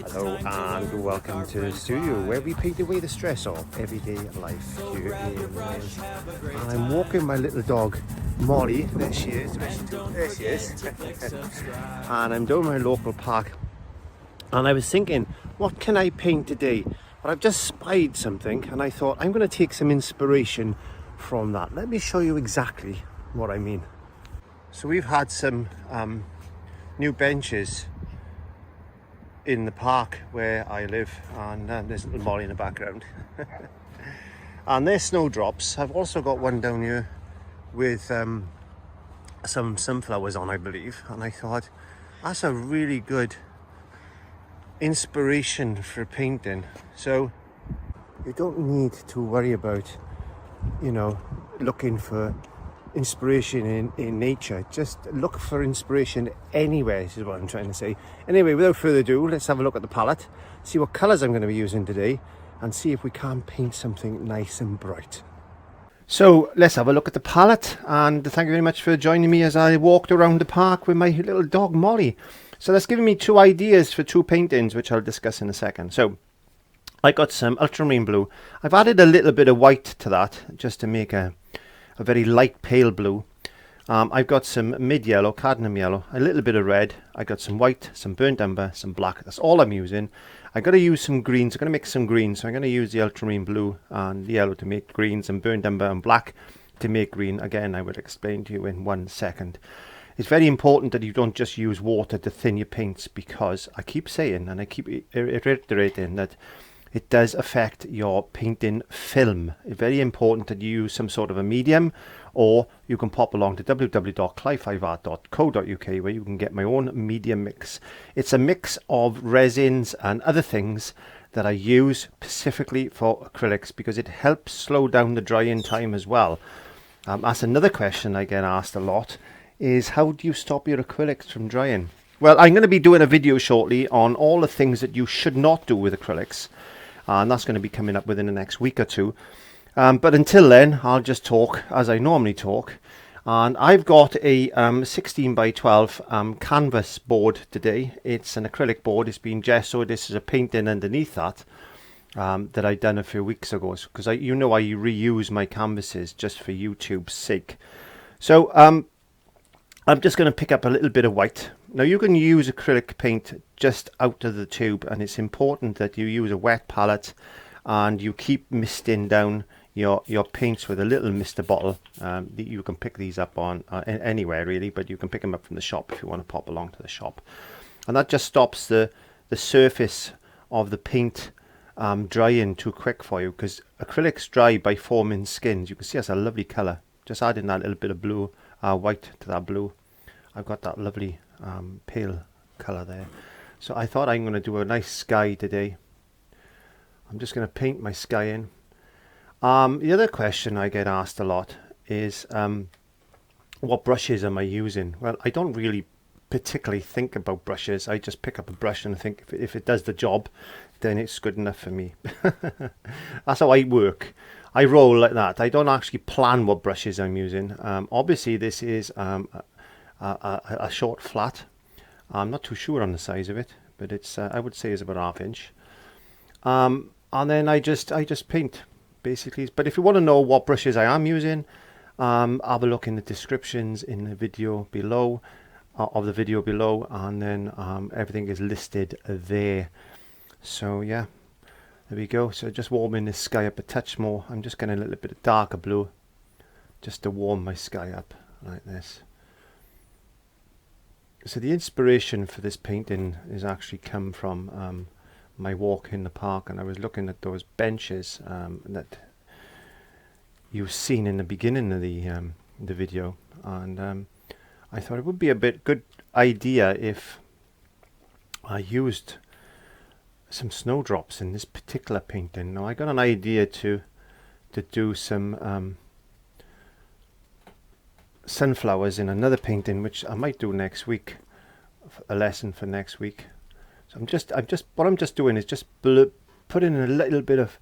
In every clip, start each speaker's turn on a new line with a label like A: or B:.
A: Hello and welcome to the studio where we paint away the stress of everyday life here in Wales. And I'm walking my little dog Molly, there she is, and I'm down my local park, and I was thinking, what can I paint today? But I've just spied something and I thought I'm going to take some inspiration from that. Let me show you exactly what I mean. So we've had some new benches in the park where I live, and there's a little Molly in the background. And they're snowdrops. I've also got one down here with some sunflowers on, I believe, and I thought that's a really good inspiration for painting. So you don't need to worry about, you know, looking for inspiration in nature. Just look for inspiration anywhere, is what I'm trying to say. Anyway, without further ado, let's have a look at the palette, see what colours I'm going to be using today, and see if we can paint something nice and bright. So let's have a look at the palette, and thank you very much for joining me as I walked around the park with my little dog Molly. So that's given me two ideas for two paintings, which I'll discuss in a second. So I got some ultramarine blue. I've added a little bit of white to that just to make a very light pale blue. I've got some mid yellow, cadmium yellow, a little bit of red. I got some white, some burnt umber, some black. That's all I'm using. I got to use some greens. I'm going to mix some greens. So I'm going to use the ultramarine blue and the yellow to make greens, and burnt umber and black to make green. Again, I will explain to you in 1 second. It's very important that you don't just use water to thin your paints, because I keep saying and I keep reiterating that it does affect your painting film. It's very important that you use some sort of a medium, or you can pop along to www.clive5art.co.uk where you can get my own medium mix. It's a mix of resins and other things that I use specifically for acrylics because it helps slow down the drying time as well. That's another question I get asked a lot, is how do you stop your acrylics from drying? Well, I'm going to be doing a video shortly on all the things that you should not do with acrylics. And that's going to be coming up within the next week or two. But until then, I'll just talk as I normally talk. And I've got a 16 by 12 canvas board today. It's an acrylic board. It's been gessoed. This is a painting underneath that that I done a few weeks ago. Because I reuse my canvases just for YouTube's sake. So I'm just going to pick up a little bit of white. Now you can use acrylic paint just out of the tube, and it's important that you use a wet palette and you keep misting down your paints with a little mister bottle. You can pick these up on anywhere really, but you can pick them up from the shop if you want to pop along to the shop. And that just stops the surface of the paint drying too quick for you, because acrylics dry by forming skins. You can see that's a lovely colour. Just adding that little bit of blue, white to that blue. I've got that lovely pale colour there. So I thought I'm going to do a nice sky today. I'm just going to paint my sky in. The other question I get asked a lot is what brushes am I using? Well, I don't really particularly think about brushes. I just pick up a brush and think if it does the job, then it's good enough for me. That's how I work. I roll like that. I don't actually plan what brushes I'm using. Obviously this is a short flat. I'm not too sure on the size of it, but it's I would say is about 1/2 inch. And then I just paint basically. But if you want to know what brushes I am using, have a look in the descriptions in the video below, of the video below, and then everything is listed there. So yeah, there we go. So just warming this sky up a touch more. I'm just getting a little bit of darker blue just to warm my sky up like this. So the inspiration for this painting is actually come from my walk in the park, and I was looking at those benches that you've seen in the beginning of the video, and I thought it would be a good idea if I used some snowdrops in this particular painting. Now I got an idea to do some sunflowers in another painting, which I might do next week, a lesson for next week. So what I'm just doing is just putting a little bit of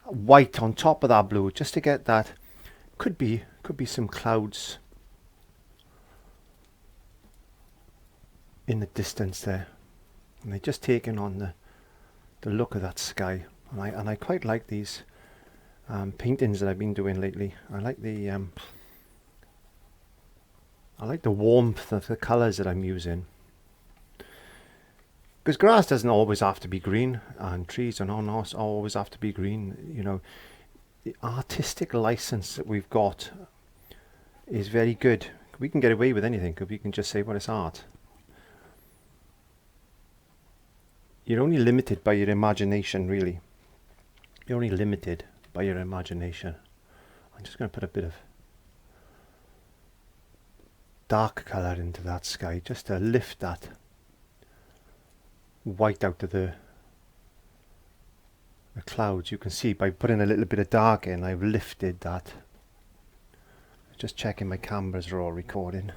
A: white on top of that blue, just to get that. Could be some clouds in the distance there. and they're just taking on the look of that sky. And I quite like these paintings that I've been doing lately. I like the warmth of the colours that I'm using. Because grass doesn't always have to be green, and trees don't always have to be green. You know, the artistic license that we've got is very good. We can get away with anything because we can just say, well, it's art. You're only limited by your imagination, really. You're only limited by your imagination. I'm just going to put a bit of dark colour into that sky just to lift that white out of the clouds. You can see by putting a little bit of dark in, I've lifted that. Just checking my cameras are all recording.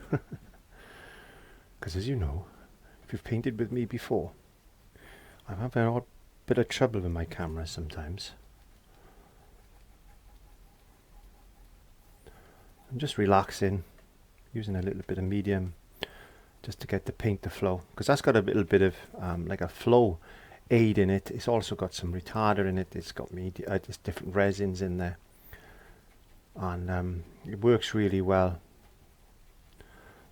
A: Because as you know, if you've painted with me before, I'm having a bit of trouble with my cameras sometimes. I'm just relaxing, using a little bit of medium just to get the paint to flow, because that's got a little bit of like a flow aid in it. It's also got some retarder in it. It's got there's different resins in there, and it works really well.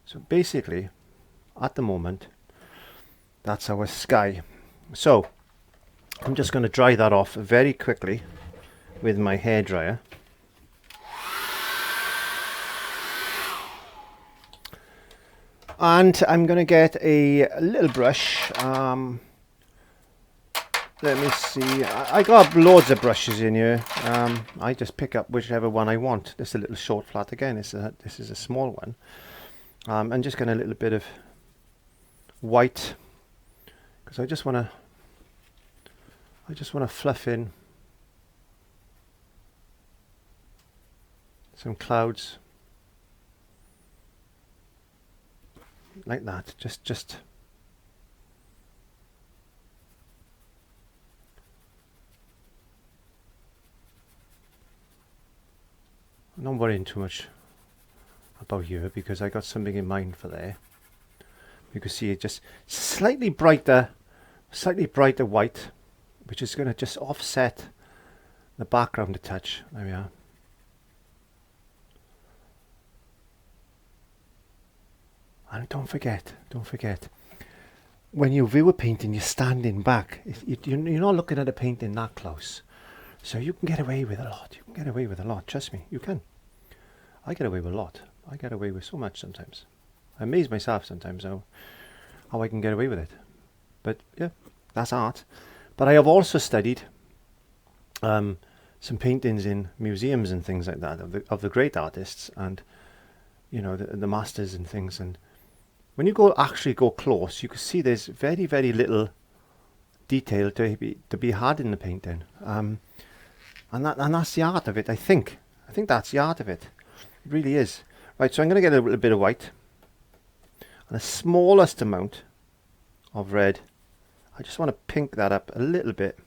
A: So basically, at the moment, that's our sky. So I'm just going to dry that off very quickly with my hairdryer. And I'm going to get a little brush. Let me see. I got loads of brushes in here. I just pick up whichever one I want. This is a little short flat again. This is a small one. I'm just getting a little bit of white because I just want to fluff in some clouds. Like that, just I'm not worrying too much about here because I got something in mind for there. You can see it just slightly brighter white, which is going to just offset the background a touch. There we are. And don't forget, when you view a painting, you're standing back. You're not looking at a painting that close. So you can get away with a lot. You can get away with a lot. Trust me, you can. I get away with a lot. I get away with so much sometimes. I amaze myself sometimes how I can get away with it. But yeah, that's art. But I have also studied some paintings in museums and things like that of the great artists, and you know, the masters and things. And when you actually go close, you can see there's very, very little detail to be had in the painting, and that's the art of it. I think that's the art of it. It really is. Right, so I'm going to get a little bit of white and the smallest amount of red. I just want to pink that up a little bit,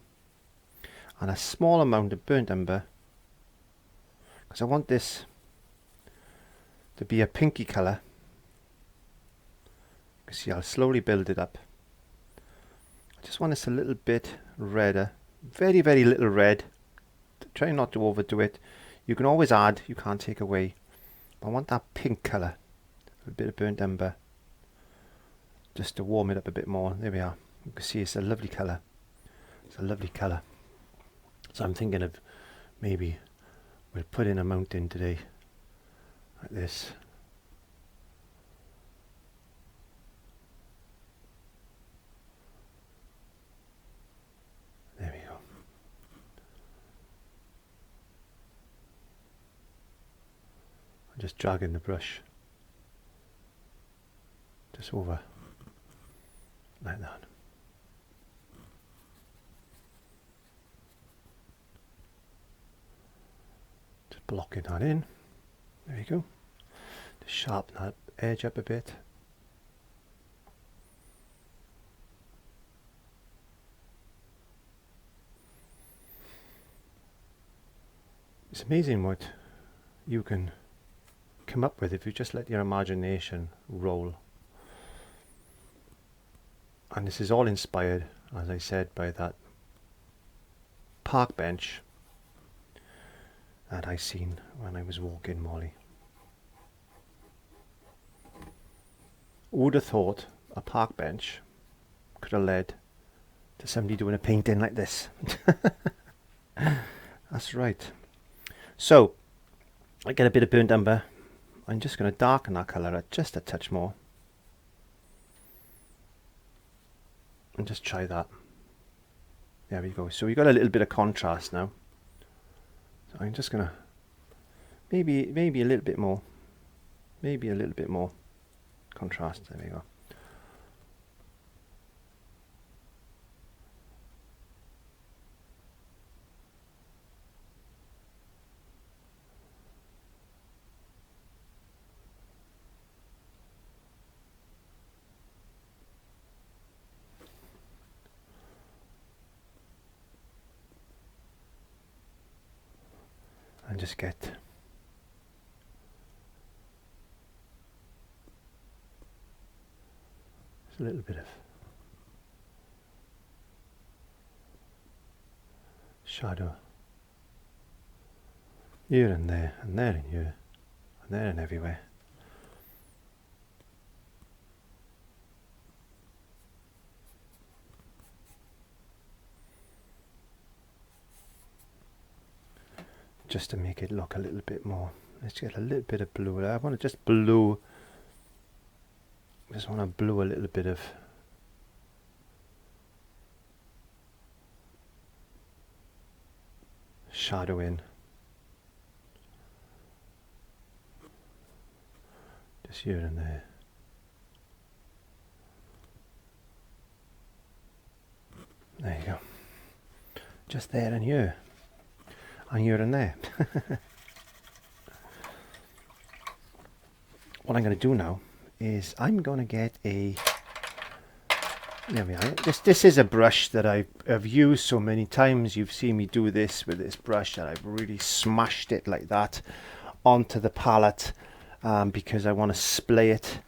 A: and a small amount of burnt umber, because I want this to be a pinky colour. You can see I'll slowly build it up. I just want this a little bit redder, very, very little red. Try not to overdo it. You can always add, you can't take away. But I want that pink colour, a bit of burnt umber, just to warm it up a bit more. There we are. You can see it's a lovely colour. It's a lovely colour. So I'm thinking of maybe we'll put in a mountain today, like this. There we go. I'm just dragging the brush just over like that. Just blocking that in. There you go. Just sharpen that edge up a bit. It's amazing what you can come up with if you just let your imagination roll. And this is all inspired, as I said, by that park bench that I seen when I was walking Molly. Who would have thought a park bench could have led to somebody doing a painting like this? That's right. So I get a bit of burnt umber. I'm just going to darken that colour just a touch more. And just try that. There we go. So we got a little bit of contrast now. So I'm just going to maybe a little bit more. Maybe a little bit more contrast. There we go. And just get a little bit of shadow here and there and here and there and everywhere. Just to make it look a little bit more. Let's get a little bit of blue there. I want to just blue. Just want to blue a little bit of shadow in. Just here and there. There you go. Just there and here. And here and there. What I'm going to do now is I'm going to get a, there we are. This is a brush that I've used so many times. You've seen me do this with this brush, and I've really smashed it like that onto the palette because I want to splay it.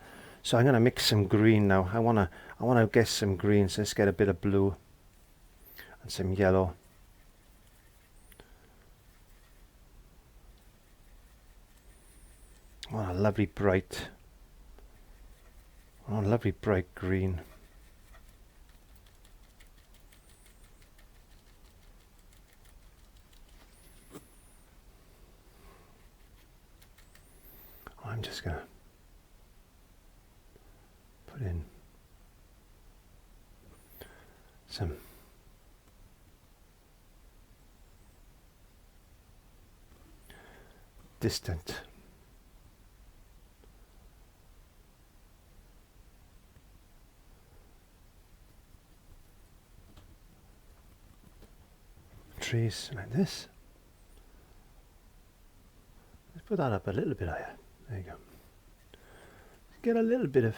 A: So I'm going to mix some green now. I want to get some green. So let's get a bit of blue and some yellow. Oh, a lovely bright green. I'm just going to put in some distant trees like this. Let's put that up a little bit higher. There you go. Get a little bit of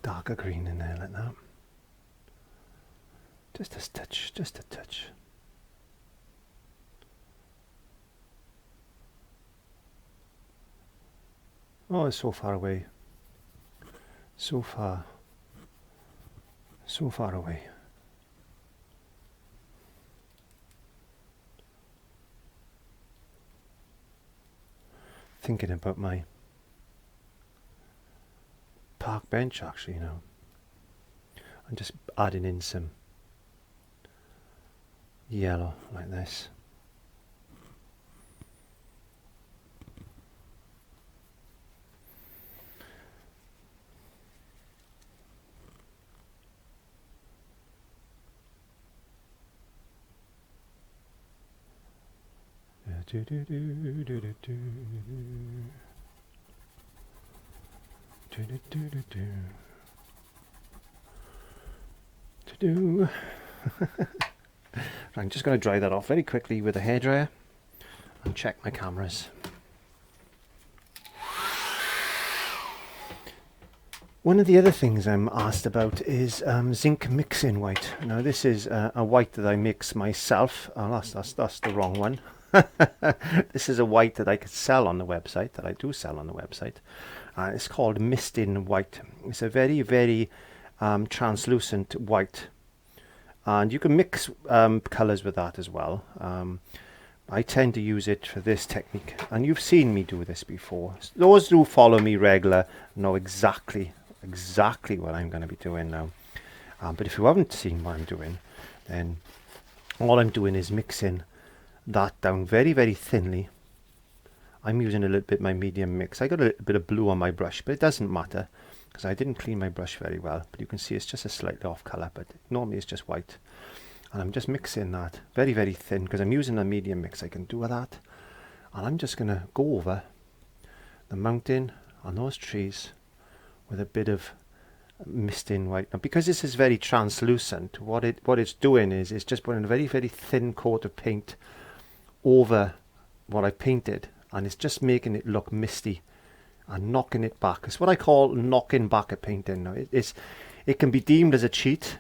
A: darker green in there like that. Just a touch, just a touch. Oh, it's so far away. So far away. Thinking about my park bench actually now. I'm just adding in some yellow like this. Do do do do do do do do do do do do. I'm just going to dry that off very quickly with a hairdryer and check my cameras. One of the other things I'm asked about is zinc mixing white. Now this is a white that I mix myself. Oh, that's the wrong one. This is a white that I could sell on the website, that I do sell on the website. It's called Mistin White. It's a very, very translucent white. And you can mix colours with that as well. I tend to use it for this technique, and you've seen me do this before. Those who follow me regular know exactly what I'm going to be doing now. But if you haven't seen what I'm doing, then all I'm doing is mixing that down very, very thinly. I'm using a little bit my medium mix. I got a little bit of blue on my brush, but it doesn't matter because I didn't clean my brush very well. But you can see it's just a slightly off colour, but normally it's just white. And I'm just mixing that very, very thin because I'm using a medium mix. I can do that. And I'm just going to go over the mountain on those trees with a bit of misting white. Now, because this is very translucent, what it's doing is it's just putting a very, very thin coat of paint over what I painted, and it's just making it look misty and knocking it back. It's what I call knocking back a painting. Now, it can be deemed as a cheat,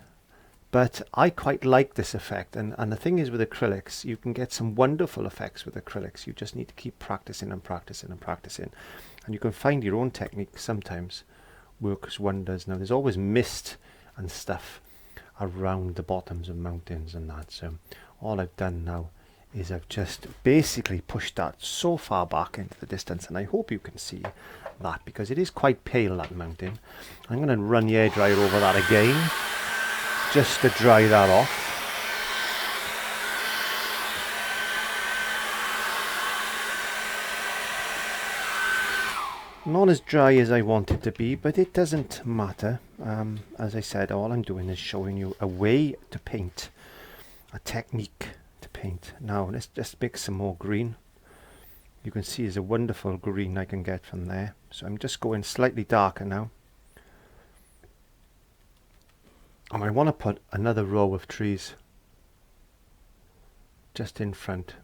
A: but I quite like this effect. And the thing is with acrylics, you can get some wonderful effects with acrylics. You just need to keep practicing and practicing and practicing. And you can find your own technique sometimes works wonders. Now, there's always mist and stuff around the bottoms of mountains and that. So all I've done now is I've just basically pushed that so far back into the distance. And I hope you can see that because it is quite pale, that mountain. I'm going to run the hairdryer over that again, just to dry that off. Not as dry as I want it to be, but it doesn't matter. As I said, all I'm doing is showing you a way to paint, a technique to paint. Now let's just mix some more green. You can see there's a wonderful green I can get from there. So I'm just going slightly darker now. And I want to put another row of trees just in front.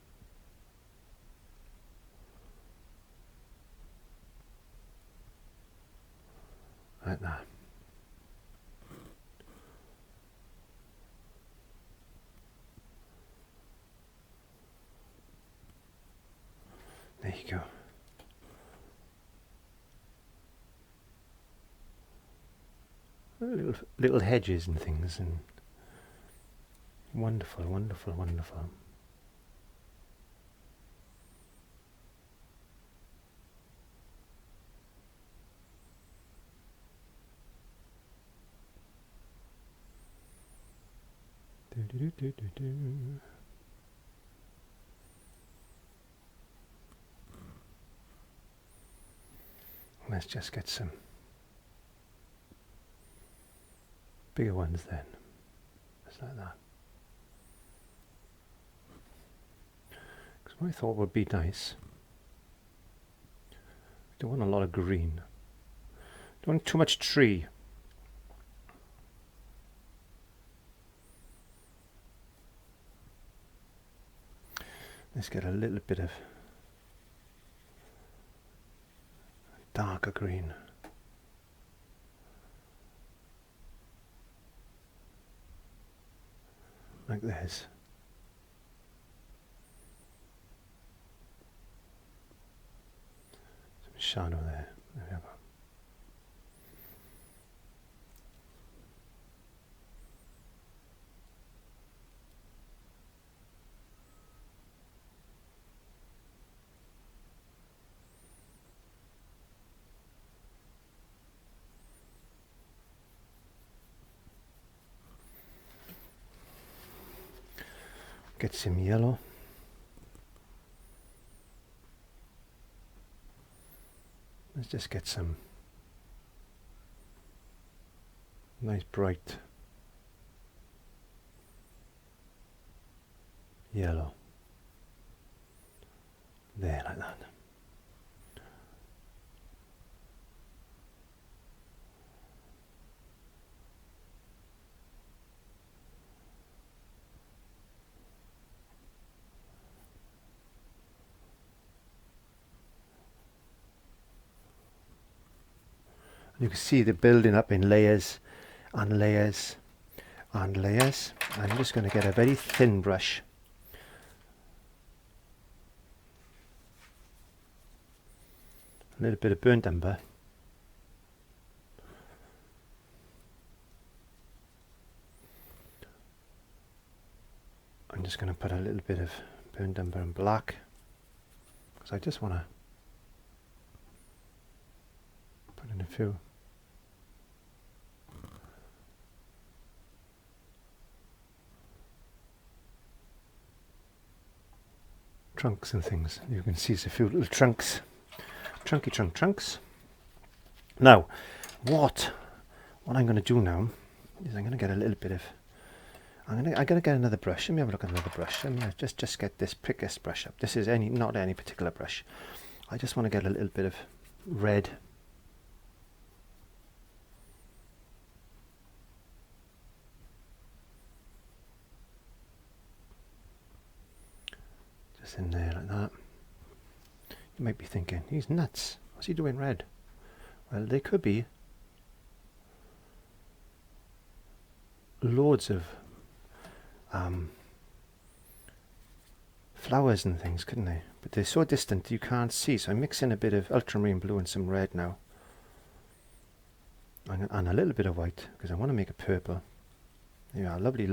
A: Like that. There you go. Little hedges and things, and wonderful, wonderful, wonderful. Let's just get some bigger ones then, just like that. Because what I thought would be nice, don't want a lot of green, don't want too much tree. Let's get a little bit of darker green. Like this. Some shadow there. There we go. Get some yellow. Let's just get some nice bright yellow. There, like that. You can see the building up in layers and layers and layers. I'm just going to get a very thin brush a little bit of burnt umber. I'm just going to put a little bit of burnt umber and black because I just want to put in a few. Trunks and things. You can see there's a few little trunks. Trunks. Now, what I'm going to do now is I'm going to get a little bit of. I'm going to get another brush. Let me have a look at another brush. Let me just get this, pick this brush up. This is not any particular brush. I just want to get a little bit of red. Just in there like that. You might be thinking, he's nuts. What's he doing red? Well, they could be loads of flowers and things, couldn't they? But they're so distant you can't see, so I'm mixing a bit of ultramarine blue and some red now, and a little bit of white because I want to make a purple. Yeah, lovely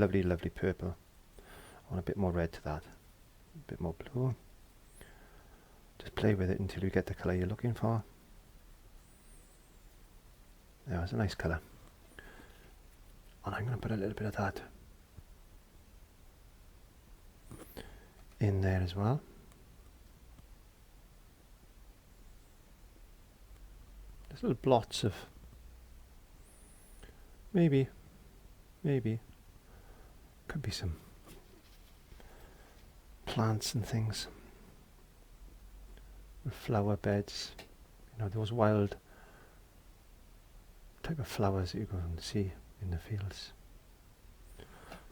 A: purple. I want a bit more red to that, a bit more blue. Just play with it until you get the colour you're looking for. Yeah, it's a nice colour, and I'm going to put a little bit of that in there as well. There's little blots of maybe could be some plants and things with flower beds, you know, those wild type of flowers that you go and see in the fields.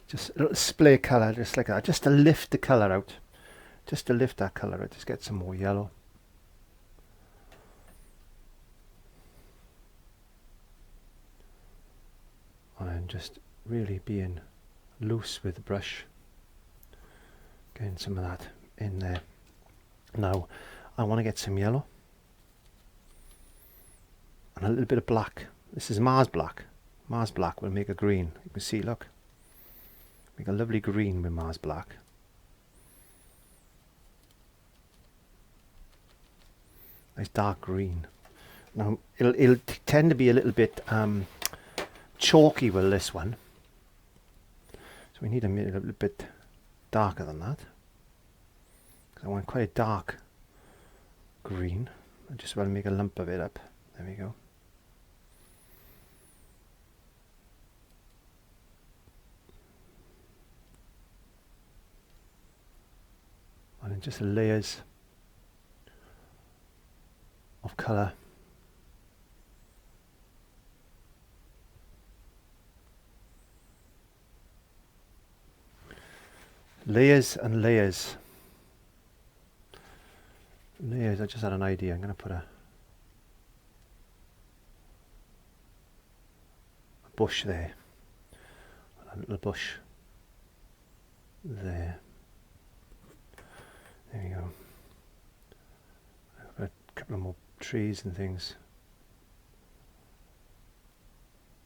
A: Just a little splay colour, just like that, just to lift the colour out, just to lift that colour out, just get some more yellow. And I'm just really being loose with the brush, getting some of that in there. Now I want to get some yellow and a little bit of black. This is Mars black. Mars black will make a green. You can see, look. Make a lovely green with Mars black. Nice dark green. Now it'll tend to be a little bit chalky with this one, so we need to make it a little bit darker than that. Because I want quite a dark green. I just want to make a lump of it up. There we go. And then just layers of colour. Layers and layers. Layers, I just had an idea. I'm going to put a bush there. A little bush there. There we go. I've got a couple of more trees and things,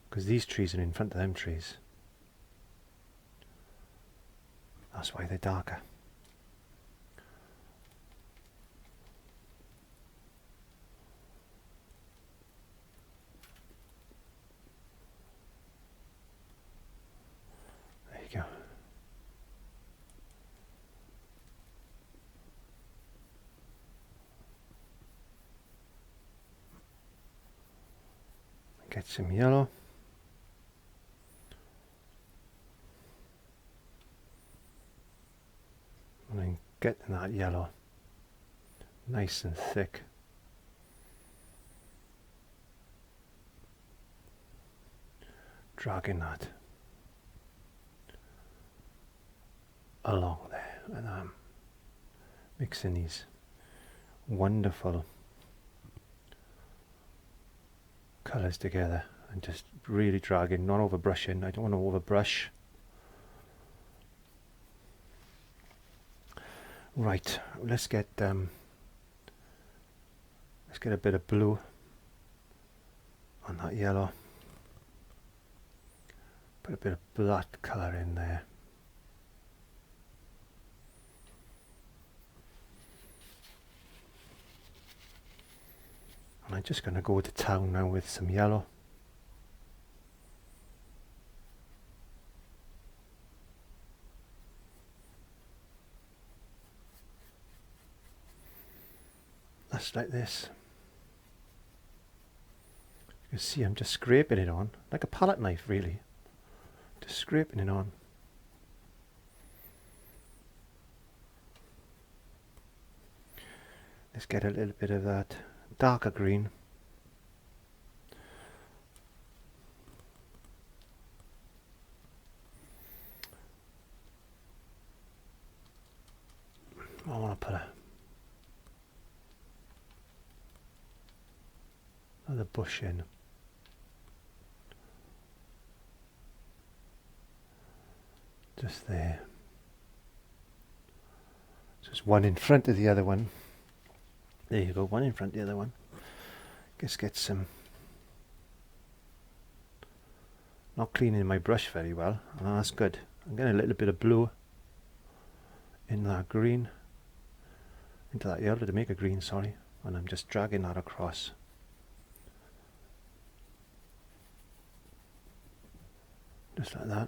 A: because these trees are in front of them trees. That's why they're darker. There you go. Get some yellow. And then get that yellow nice and thick. Dragging that along there, and mixing these wonderful colours together and just really dragging, not over brushing. I don't want to over brush. Right, let's get Let's get a bit of blue on that yellow. Put a bit of black colour in there. And I'm just going to go to town now with some yellow. Just like this. You can see I'm just scraping it on, like a palette knife really. Just scraping it on. Let's get a little bit of that darker green. I want to put another bush in. Just there. Just one in front of the other one. There you go, one in front of the other one. Just get some. Not cleaning my brush very well. Oh, that's good. I'm getting a little bit of blue in that green. Into that yellow to make a green, sorry. And I'm just dragging that across. Just like that.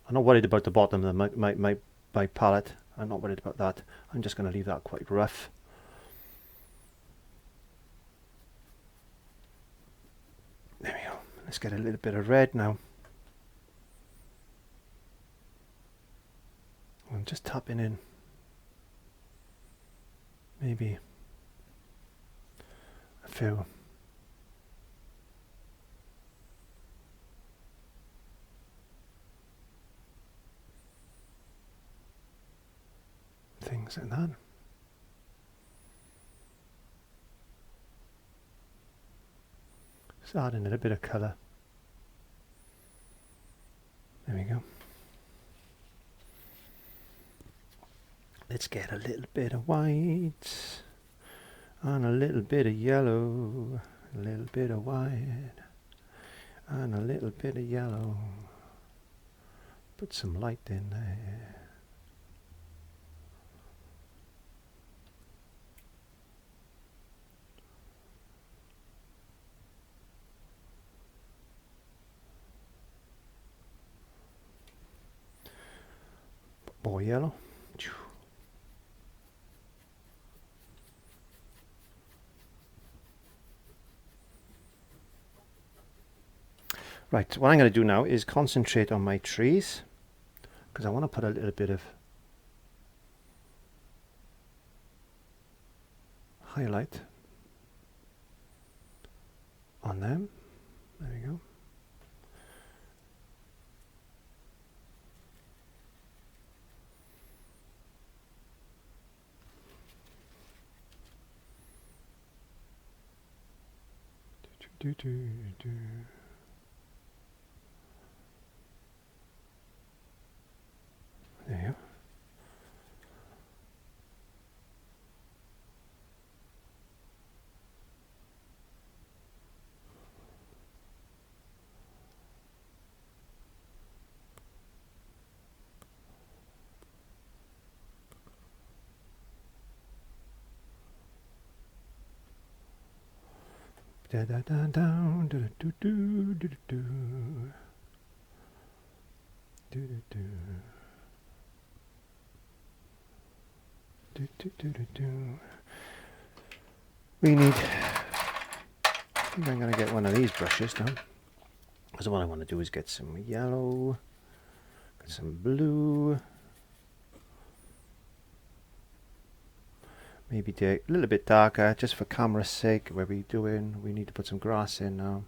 A: I'm not worried about the bottom of my palette. I'm not worried about that. I'm just going to leave that quite rough. There we go. Let's get a little bit of red now. I'm just tapping in. Maybe a few. Things like that. Just adding a little bit of colour. There we go. Let's get a little bit of white and a little bit of yellow, a little bit of white and a little bit of yellow. Put some light in there. More yellow. Right, so what I'm going to do now is concentrate on my trees, because I want to put a little bit of highlight on them. There we go. There you go. Da da da down do do do do do do do do do do do do do do. We need. I think I'm going to get one of these brushes now, because what I want to do is get some yellow, get some blue, maybe a little bit darker, just for camera's sake. Where we doing? We need to put some grass in now.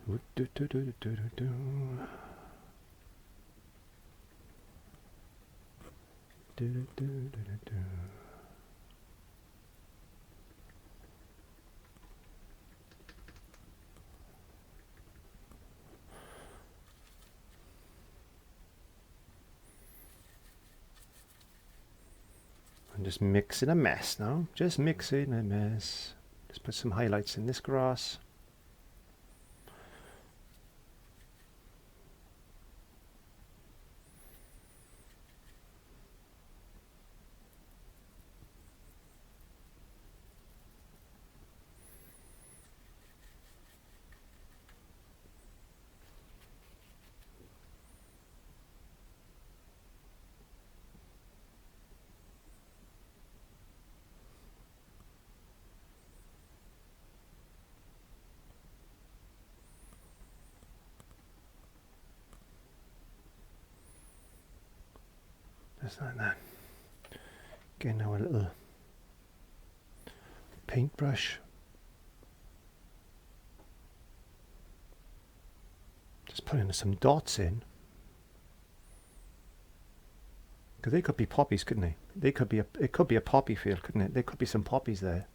A: Do, do, do, do, do, do. Do, do, do, do, do. I'm just mixing a mess now. Just mixing a mess. Just put some highlights in this grass. Just like that. Again, now a little paintbrush. Just putting some dots in. Because they could be poppies, couldn't they? They could be it could be a poppy field, couldn't it? There could be some poppies there.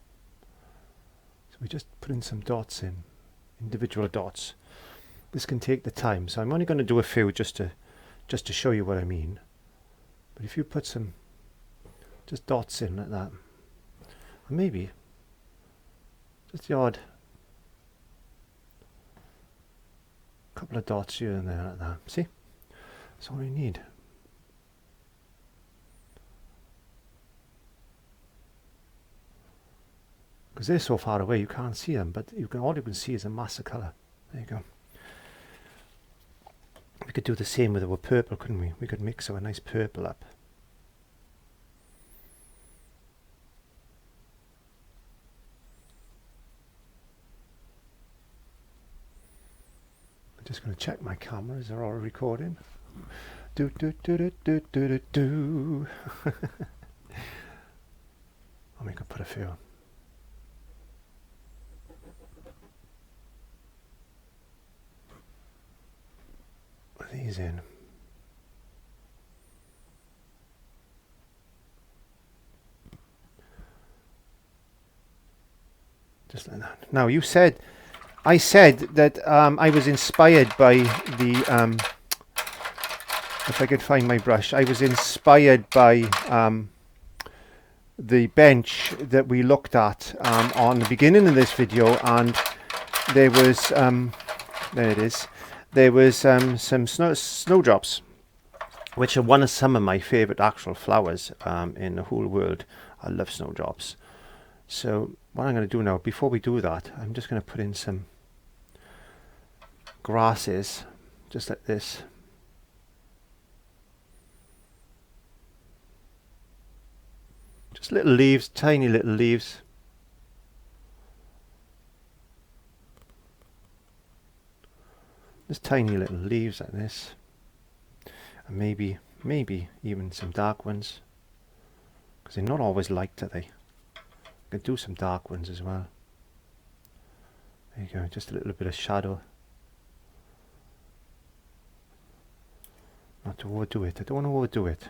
A: So we just put in some dots in, individual dots. This can take the time, so I'm only going to do a few just to show you what I mean. But if you put some just dots in like that, or maybe just the odd couple of dots here and there like that. See? That's all we need. Because they're so far away you can't see them, but all you can see is a mass of colour. There you go. We could do the same with our purple, couldn't we? We could mix our nice purple up. I'm just going to check my cameras are all recording. Do do do do do do do do. And we could put a few. These in. Just like that. Now I said that I was inspired by the if I could find my brush, I was inspired by the bench that we looked at on the beginning of this video, and there was there it is. There was some snowdrops, which are some of my favourite actual flowers in the whole world. I love snowdrops. So what I'm going to do now, before we do that, I'm just going to put in some grasses, just like this. Just little leaves, tiny little leaves. Just tiny little leaves like this, and maybe even some dark ones, because they're not always light, are they? I can do some dark ones as well. There you go, just a little bit of shadow. Not to overdo it. I don't want to overdo it.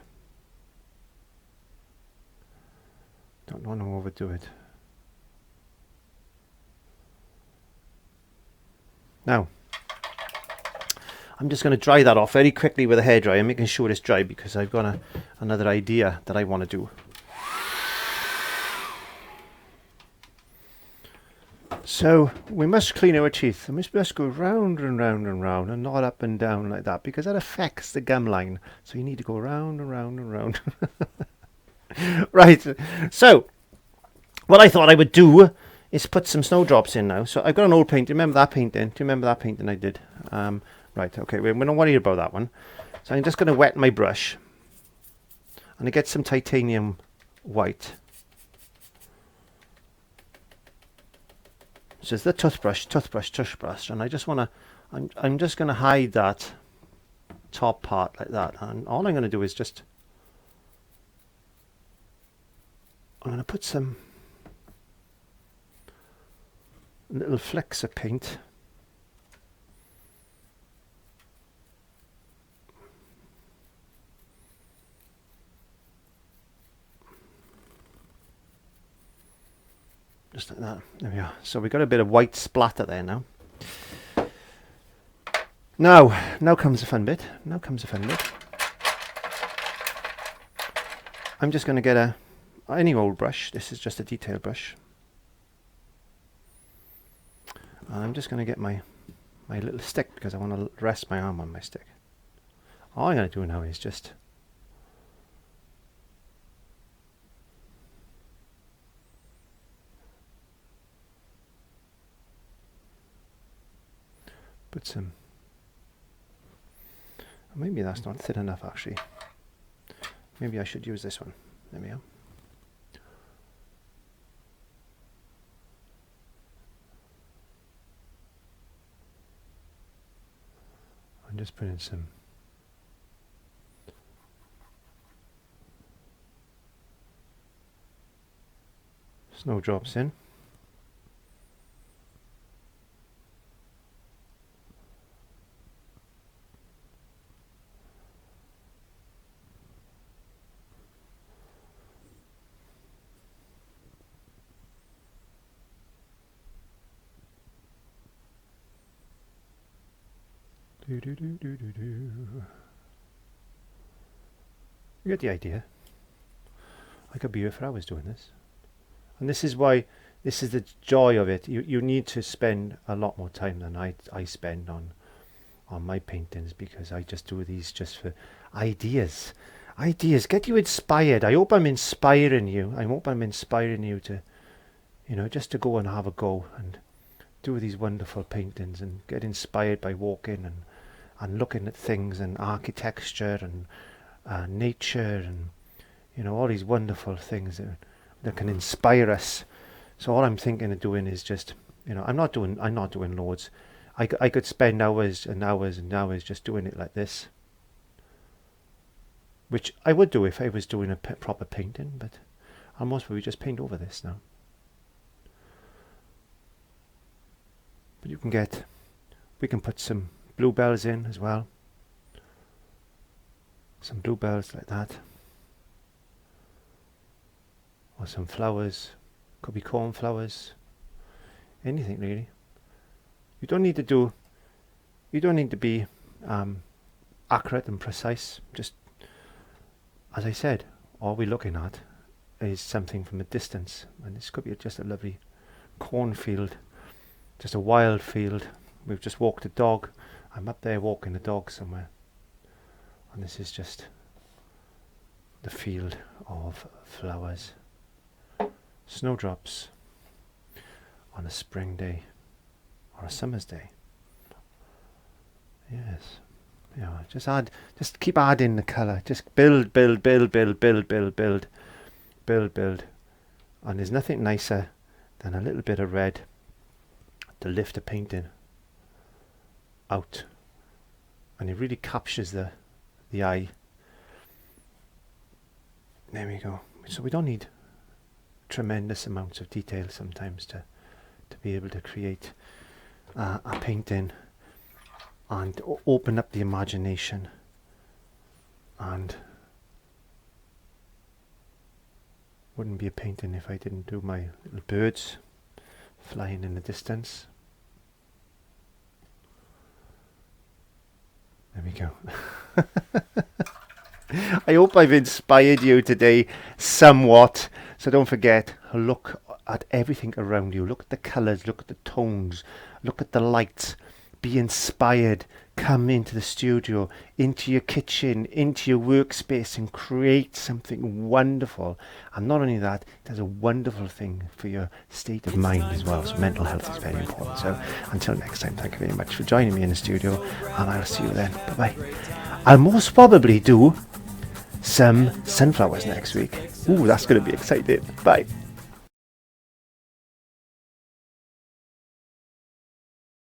A: Don't want to overdo it. Now, I'm just going to dry that off very quickly with a hairdryer, making sure it's dry, because I've got another idea that I want to do. So we must clean our teeth. We must go round and round and round, and not up and down like that, because that affects the gum line. So you need to go round and round and round. Right. So what I thought I would do is put some snowdrops in now. So I've got an old paint. Do you remember that painting? Do you remember that painting I did? Right, okay, we're not worried about that one. So I'm just going to wet my brush. And I get some titanium white. So it's the toothbrush. And I just want to, I'm just going to hide that top part like that. And all I'm going to do is just, I'm going to put some little flecks of paint. Just like that. There we are. So we've got a bit of white splatter there now. Now comes the fun bit. I'm just going to get any old brush. This is just a detail brush. And I'm just going to get my little stick because I want to rest my arm on my stick. All I'm going to do now is just put some, maybe that's not thin enough actually. Maybe I should use this one. There we go. I'm just putting some snowdrops in. You get the idea. I could be here for hours doing this. And this is why, this is the joy of it. You need to spend a lot more time than I spend on my paintings, because I just do these just for ideas. Ideas, get you inspired. I hope I'm inspiring you. I hope I'm inspiring you to, you know, just to go and have a go and do these wonderful paintings and get inspired by walking and looking at things and architecture and nature and, you know, all these wonderful things that can inspire us. So all I'm thinking of doing is just, you know, I'm not doing loads. I could spend hours and hours and hours just doing it like this, which I would do if I was doing a proper painting, but I'll most probably just paint over this now. But you can get, we can put some bluebells in as well. Some bluebells like that. Or some flowers. Could be cornflowers. Anything really. You don't need to be accurate and precise. Just, as I said, all we're looking at is something from a distance. And this could be just a lovely cornfield. Just a wild field. We've just walked a dog. I'm up there walking the dog somewhere. And this is just the field of flowers. Snowdrops on a spring day or a summer's day. Yes. Yeah, just keep adding the colour. Just build. And there's nothing nicer than a little bit of red to lift a painting out, and it really captures the eye. There we go. So we don't need tremendous amounts of detail sometimes to be able to create a painting and open up the imagination. And wouldn't be a painting if I didn't do my little birds flying in the distance. There we go. I hope I've inspired you today somewhat. So don't forget, look at everything around you. Look at the colours, look at the tones, look at the lights. Be inspired. Come into the studio, into your kitchen, into your workspace, and create something wonderful. And not only that, it does a wonderful thing for your state of mind as well. So mental health is very important. So until next time, thank you very much for joining me in the studio, and I'll see you then. Bye bye. I'll most probably do some sunflowers next week. Ooh, that's going to be exciting. Bye.